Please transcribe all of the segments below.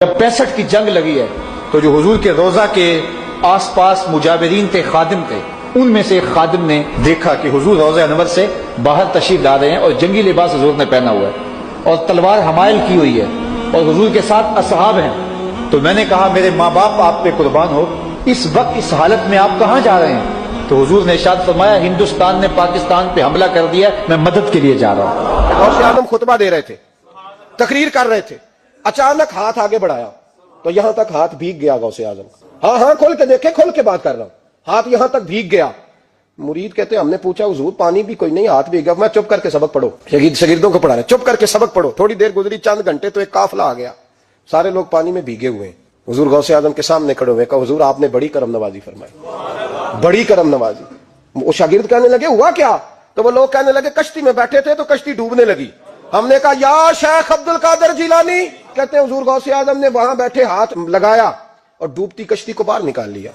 جب 65 کی جنگ لگی ہے تو جو حضور کے روضہ کے آس پاس مجاورین تھے، خادم تھے، ان میں سے ایک خادم نے دیکھا کہ حضور روضہ انور سے باہر تشریف لا رہے ہیں اور جنگی لباس حضور نے پہنا ہوا ہے اور تلوار حمائل کی ہوئی ہے اور حضور کے ساتھ اصحاب ہیں۔ تو میں نے کہا میرے ماں باپ آپ پہ قربان ہو، اس وقت اس حالت میں آپ کہاں جا رہے ہیں؟ تو حضور نے ارشاد فرمایا ہندوستان نے پاکستان پہ حملہ کر دیا، میں مدد کے لیے جا رہا ہوں۔ غوث اعظم خطبہ دے رہے تھے، تقریر کر رہے تھے، اچانک ہاتھ آگے بڑھایا تو یہاں تک ہاتھ بھیگ گیا غوث اعظم کا۔ ہاں کھول کے دیکھے، کھول کے بات کر رہا ہوں، ہاتھ یہاں تک بھیگ گیا۔ مرید کہتے ہم نے پوچھا حضور پانی بھی کوئی نہیں، ہاتھ بھیگ گیا۔ میں چپ کر کے سبق پڑھو، شاگردوں کو پڑھا رہے، چپ کر کے سبق پڑھو۔ تھوڑی دیر گزری، چند گھنٹے تو ایک قافلہ آ گیا، سارے لوگ پانی میں بھیگے ہوئے ہیں۔ حضور غوث اعظم کے سامنے کھڑے ہوئے، کہا حضور آپ نے بڑی کرم نوازی فرمائی، بڑی کرم نوازی۔ وہ شاگرد کہنے لگے ہوا کیا؟ تو وہ لوگ کہنے لگے کشتی میں بیٹھے تھے تو کشتی ڈوبنے لگی۔ ہم نے کہا یا شیخ عبد القادر جیلانی، کہتے ہیں حضور غوث اعظم نے وہاں بیٹھے ہاتھ لگایا اور ڈوبتی کشتی کو باہر نکال لیا۔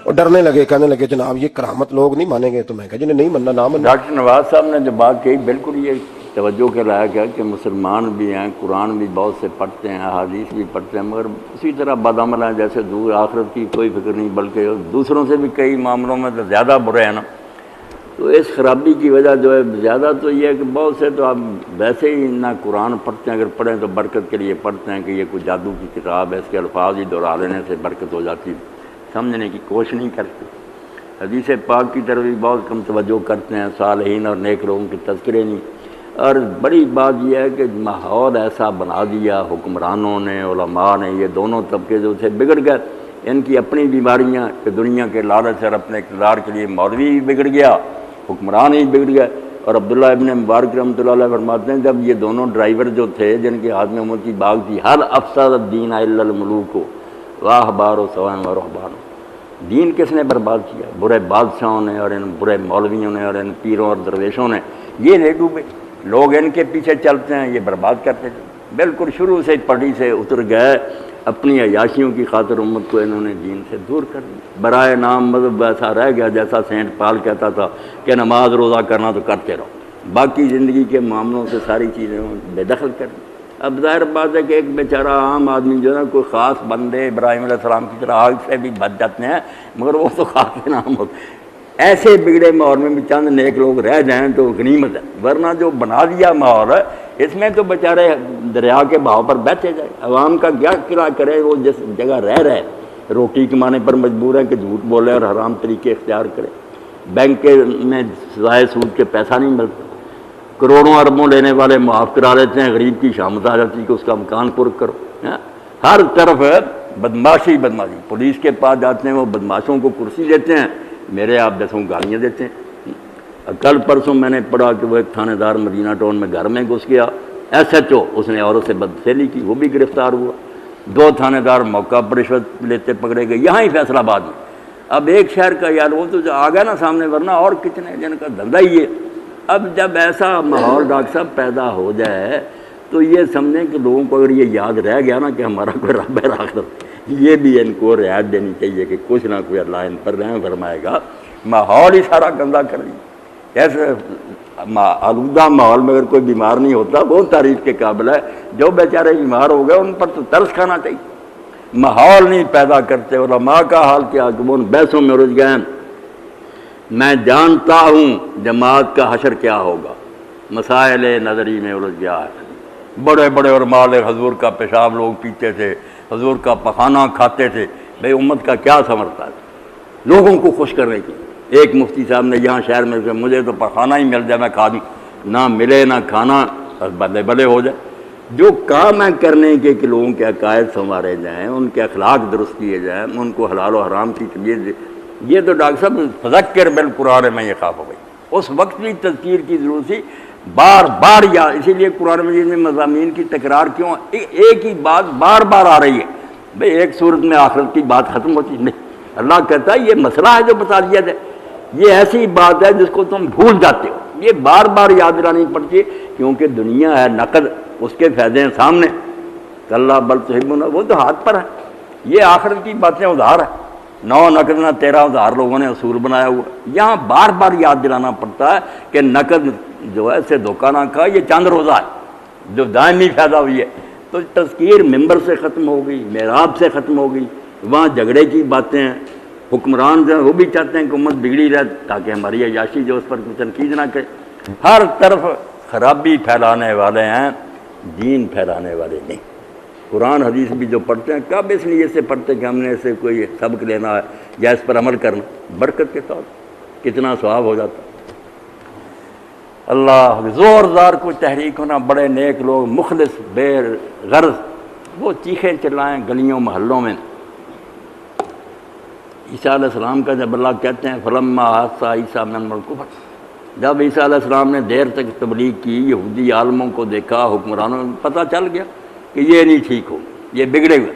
اور ڈرنے لگے، کہنے لگے جناب یہ کرامت لوگ نہیں مانیں گے۔ تو میں کہا جنہیں نہیں ماننا نہ ماننا۔ ڈاکٹر نواز صاحب نے جو بات کہی بالکل یہ توجہ کے لائق ہے کہ مسلمان بھی ہیں، قرآن بھی بہت سے پڑھتے ہیں، احادیث بھی پڑھتے ہیں، مگر اسی طرح بدعمل ہیں جیسے دور آخرت کی کوئی فکر نہیں، بلکہ دوسروں سے بھی کئی معاملوں میں تو زیادہ برے ہیں نا۔ تو اس خرابی کی وجہ جو ہے زیادہ تو یہ ہے کہ بہت سے تو آپ ویسے ہی نہ قرآن پڑھتے ہیں، اگر پڑھیں تو برکت کے لیے پڑھتے ہیں کہ یہ کوئی جادو کی کتاب ہے، اس کے الفاظ ہی دہرا لینے سے برکت ہو جاتی، سمجھنے کی کوشش نہیں کرتے۔ حدیث پاک کی طرف بھی بہت کم توجہ کرتے ہیں، صالحین اور نیک لوگوں کے تذکرے نہیں۔ اور بڑی بات یہ ہے کہ ماحول ایسا بنا دیا حکمرانوں نے، علماء نے، یہ دونوں طبقے جو تھے بگڑ گئے۔ ان کی اپنی بیماریاں کہ دنیا کے لالچ اور اپنے اقتدار کے لیے مولوی بھی بگڑ گیا، حکمران ہی بگڑ گئے۔ اور عبداللہ ابن مبارک رحمۃ اللہ علیہ فرماتے ہیں جب یہ دونوں ڈرائیور جو تھے جن کے ہاتھ میں امت کی باغ تھی، حل افسد الدین الا الملوک واحبار و سوام و رہبان، دین کس نے برباد کیا؟ برے بادشاہوں نے اور ان برے مولویوں نے اور ان پیروں اور درویشوں نے۔ یہ نہیں ڈوبے، لوگ ان کے پیچھے چلتے ہیں، یہ برباد کرتے تھے۔ بالکل شروع سے پٹی سے اتر گئے، اپنی عیاشیوں کی خاطر امت کو انہوں نے دین سے دور کر دیا۔ برائے نام مذہب ایسا رہ گیا جیسا سینٹ پال کہتا تھا کہ نماز روزہ کرنا تو کرتے رہو، باقی زندگی کے معاملوں سے ساری چیزیں بے دخل کر دی۔ اب ظاہر بات ہے کہ ایک بیچارہ عام آدمی جو ہے نا کوئی خاص بندے ابراہیم علیہ السلام کی طرح آگ سے بھی بچ جاتے ہیں، مگر وہ تو خاص نام ہوتے ہیں۔ ایسے بگڑے ماحول میں بھی چند نیک لوگ رہ جائیں تو غنیمت ہے، ورنہ جو بنا دیا ماحول ہے اس میں تو بیچارے دریا کے بہاؤ پر بیٹھے جائیں۔ عوام کا کیا کرا کرے؟ وہ جس جگہ رہ رہے روٹی کمانے پر مجبور ہیں کہ جھوٹ بولے اور حرام طریقے اختیار کرے، بینک کے میں سزائے سود کے پیسہ نہیں ملتا، کروڑوں اربوں لینے والے معاف کرا لیتے ہیں، غریب کی شامت آ جاتی کہ اس کا مکان پر کرو۔ ہر طرف بدماشی بدماشی، پولیس کے پاس جاتے ہیں وہ بدماشوں کو کرسی دیتے ہیں، میرے آپ جیسوں گالیاں دیتے ہیں۔ کل پرسوں میں نے پڑھا کہ وہ ایک تھانے دار مدینہ ٹاؤن میں گھر میں گھس گیا، ایس ایچ او اس نے عورت سے بدفعلی کی، وہ بھی گرفتار ہوا۔ 2 تھانے دار موقع پر رشوت لیتے پکڑے گئے، یہاں ہی فیصل آباد میں۔ اب ایک شہر کا یار وہ تو آ گیا نا سامنے، ورنہ اور کتنے جن کا دھندا ہی ہے۔ اب جب ایسا ماحول ڈاکٹر صاحب پیدا ہو جائے تو یہ سمجھیں کہ لوگوں کو اگر یہ یاد رہ گیا نا کہ ہمارا کوئی رب ہے آخرت، یہ بھی ان کو رعایت دینی چاہیے کہ کچھ نہ کوئی اللہ ان پر رحم فرمائے گا۔ ماحول ہی سارا گندا کر دیا۔ ایسے آلودہ ماحول میں اگر کوئی بیمار نہیں ہوتا وہ تعریف کے قابل ہے، جو بیچارے بیمار ہو گئے ان پر تو ترس کھانا چاہیے۔ ماحول نہیں پیدا کرتے، علماء کا حال کیا کہ وہ ان بحثوں میں الجھ گئے۔ میں جانتا ہوں جماعت کا حشر کیا ہوگا، مسائل نظری میں الجھ گیا ہے۔ بڑے بڑے علماء حضور کا پیشاب لوگ پیتے تھے، حضور کا پخانہ کھاتے تھے، بھئی امت کا کیا سمرتا ہے لوگوں کو خوش کرنے کی۔ ایک مفتی صاحب نے یہاں شہر میں کہ مجھے تو پخانہ ہی مل جائے میں کھا دوں، نہ ملے نہ کھانا، بس بلے بلے ہو جائے۔ جو کام ہے کرنے کے کہ لوگوں کے عقائد سنوارے جائیں، ان کے اخلاق درست کیے جائیں، ان کو حلال و حرام کی طبیعت، یہ تو ڈاکٹر صاحب فذکر بالقرآن میں یہ خاف ہو گئی۔ اس وقت بھی تذکیر کی ضرورت تھی، بار بار یاد، اسی لیے قرآن مجید میں مضامین کی تکرار کیوں؟ ایک ہی بات بار بار آ رہی ہے۔ بھئی ایک صورت میں آخرت کی بات ختم ہوتی نہیں، اللہ کہتا ہے یہ مسئلہ ہے جو بتا دیا جائے، یہ ایسی بات ہے جس کو تم بھول جاتے ہو، یہ بار بار یاد دلانی پڑتی ہے، کیونکہ دنیا ہے نقد، اس کے فائدے ہیں سامنے، اللہ بل تحبون وہ تو ہاتھ پر ہے، یہ آخرت کی باتیں ادھار ہے۔ 9 نقد نہ 13 ادھار لوگوں نے اصول بنایا ہوا، یہاں بار بار یاد دلانا پڑتا ہے کہ نقد جو ہے اسے دھوکہ نہ کھا، یہ چند روزہ ہے جو دائمی فائدہ ہوئی ہے، تو تذکیر ممبر سے ختم ہو گئی، محراب سے ختم ہو گئی، وہاں جھگڑے کی باتیں ہیں، حکمران جو ہیں وہ بھی چاہتے ہیں کہ امت بگڑی رہے تاکہ ہماری عیاشی جو اس پر کوئی تنقید نہ کرے، ہر طرف خرابی پھیلانے والے ہیں، دین پھیلانے والے نہیں۔ قرآن حدیث بھی جو پڑھتے ہیں کب اس لیے سے پڑھتے کہ ہم نے اسے کوئی سبق لینا ہے یا اس پر عمل کرنا، برکت کے طور کتنا ثواب ہو جاتا۔ اللہ زوردار کوئی تحریک ہونا، بڑے نیک لوگ مخلص بے غرض وہ چیخیں چلائیں گلیوں محلوں میں۔ عیسیٰ علیہ السلام کا جب اللہ کہتے ہیں فلما حاصا عیسیٰ من الکفر، جب عیسیٰ علیہ السلام نے دیر تک تبلیغ کی، یہودی عالموں کو دیکھا، حکمرانوں کو پتہ چل گیا کہ یہ نہیں ٹھیک ہو، یہ بگڑے ہوئے،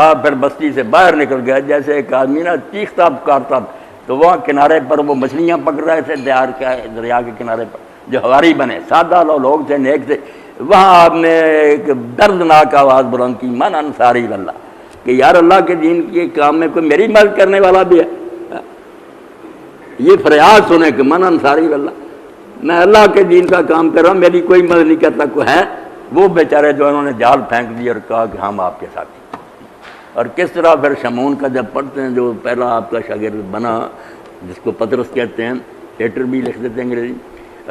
آپ پھر بستی سے باہر نکل گئے۔ جیسے ایک آدمی نا چیختا پکارتا تو وہاں کنارے پر وہ مچھلیاں پکڑ رہے تھے دریا کے کنارے پر، جو ہواری بنے سادہ لوگ تھے، نیک تھے، وہاں آپ نے ایک دردناک آواز بلند کی من انصاری اللہ، کہ یار اللہ کے دین کے کام میں کوئی میری مدد کرنے والا بھی ہے۔ یہ فریاد سنے کہ من انصاری اللہ، میں اللہ کے دین کا کام کر رہا ہوں، میری کوئی مدد نہیں کرتا کوئی ہے۔ وہ بیچارے جو انہوں نے جال پھینک دی اور کہا کہ ہم آپ کے ساتھ ہیں۔ اور کس طرح پھر شمعون کا جب پڑھتے ہیں، جو پہلا آپ کا شاگرد بنا، جس کو پطرس کہتے ہیں، لیٹر بھی لکھ دیتے ہیں انگریزی،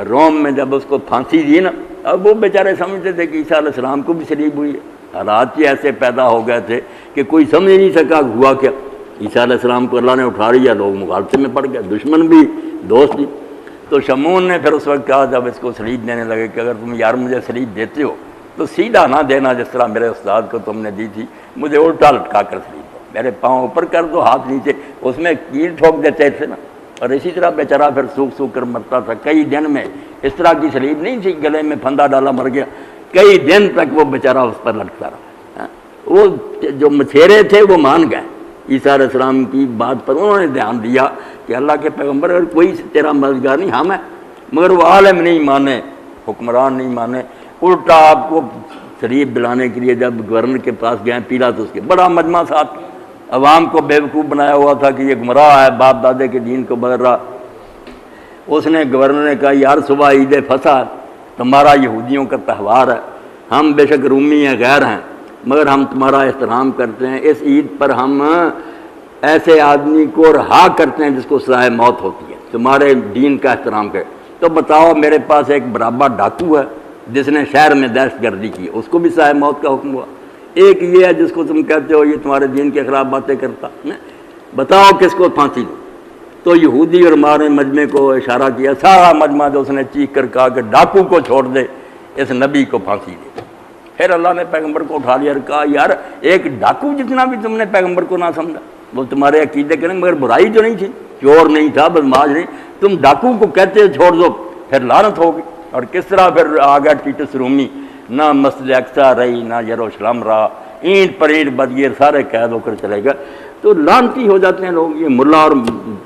روم میں جب اس کو پھانسی دی نا، اب وہ بیچارے سمجھتے تھے کہ عیسیٰ علیہ السلام کو بھی صلیب ہوئی ہے۔ حالات ہی ایسے پیدا ہو گئے تھے کہ کوئی سمجھ نہیں سکا ہوا کیا۔ عیسیٰ علیہ السلام کو اللہ نے اٹھا لیا، لوگ مغالطے میں پڑ گئے، دشمن بھی دوست بھی۔ تو شمعون نے پھر اس وقت کہا جب اس کو صلیب دینے لگے کہ اگر تم یار مجھے صلیب دیتے ہو تو سیدھا نہ دینا جس طرح میرے استاد کو تم نے دی تھی، مجھے الٹا لٹکا کر صلیب دو، میرے پاؤں اوپر کر دو، ہاتھ نیچے، اس میں کیل ٹھوک دیتے تھے نا۔ اور اسی طرح بیچارہ پھر سوکھ سوکھ کر مرتا تھا، کئی دن میں، اس طرح کی صلیب نہیں تھی گلے میں پھندا ڈالا مر گیا، کئی دن تک وہ بیچارہ اس پر لٹکتا رہا۔ وہ جو مچھیرے تھے وہ مان گئے عیسیٰ علیہ السلام کی بات پر، انہوں نے دھیان دیا کہ اللہ کے پیغمبر اگر کوئی تیرا مددگار نہیں ہم ہیں، مگر وہ عالم نہیں مانے، حکمران نہیں مانے، الٹا آپ کو صلیب دلانے کے لیے جب گورنر کے پاس گئے پیلاطس کے، بڑا مجمع ساتھ، عوام کو بیوقوف بنایا ہوا تھا کہ یہ گمراہ ہے، باپ دادے کے دین کو بدل رہا۔ اس نے گورنر نے کہا یار صبح عید فصح تمہارا یہودیوں کا تہوار ہے، ہم بے شک رومی ہیں، غیر ہیں، مگر ہم تمہارا احترام کرتے ہیں، اس عید پر ہم ایسے آدمی کو رہا کرتے ہیں جس کو سزائے موت ہوتی ہے، تمہارے دین کا احترام کرے۔ تو بتاؤ میرے پاس ایک برابر ڈاکو ہے جس نے شہر میں دہشت گردی کی، اس کو بھی سزائے موت کا حکم ہوا، ایک یہ ہے جس کو تم کہتے ہو یہ تمہارے دین کے خلاف باتیں کرتا، بتاؤ کس کو پھانسی دو۔ تو یہودی اور ہمارے مجمع کو اشارہ کیا، سارا مجمع جو اس نے چیخ کر کہا کہ ڈاکو کو چھوڑ دے، اس نبی کو پھانسی دے۔ پھر اللہ نے پیغمبر کو اٹھا لیا اور کہا یار ایک ڈاکو جتنا بھی تم نے پیغمبر کو نہ سمجھا، وہ تمہارے عقیدے کریں مگر برائی جو نہیں تھی، چور نہیں تھا، بدماش نہیں، تم ڈاکو کو کہتے چھوڑ دو، پھر لعنت ہوگی۔ اور کس طرح پھر آ گیا ٹیٹس رومی، نہ مسجد اقصی رہی، نہ یروشلم رہا، اینٹ پر اینٹ بدگیر سارے قید ہو کر چلے گئے۔ تو لعنتی ہو جاتے ہیں لوگ، یہ ملا اور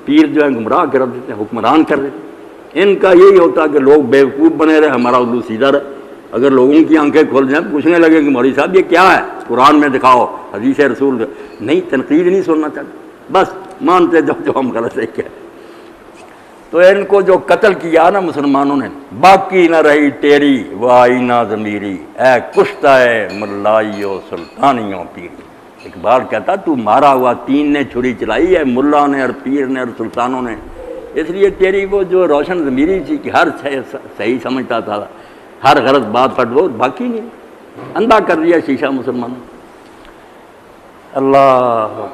پیر جو ہیں گمراہ کر دیتے ہیں، حکمران کر دیتے ہیں۔ ان کا یہی ہوتا کہ لوگ بیوقوف بنے رہے، ہمارا اردو سیدھا رہے۔ اگر لوگوں کی آنکھیں کھول جائیں پوچھنے لگے کہ مولوی صاحب یہ کیا ہے، قرآن میں دکھاؤ، حدیث رسول نہیں، تنقید نہیں سننا چاہتے، بس مانتے جو ہم غلط ہے کیا۔ تو ان کو جو قتل کیا نا مسلمانوں نے، باقی نہ رہی تیری وہ آئینہ ضمیری، اے کشتہ ملائیو سلطانیوں پیری۔ اقبال کہتا تو مارا ہوا تین نے چھری چلائی ہے، ملا نے اور پیر نے اور سلطانوں نے، اس لیے تیری وہ جو روشن ضمیری تھی کہ ہر صحیح سمجھتا تھا، ہر غلط بات پر وہ باقی نہیں، اندھا کر دیا شیشہ مسلمانوں۔ اللہ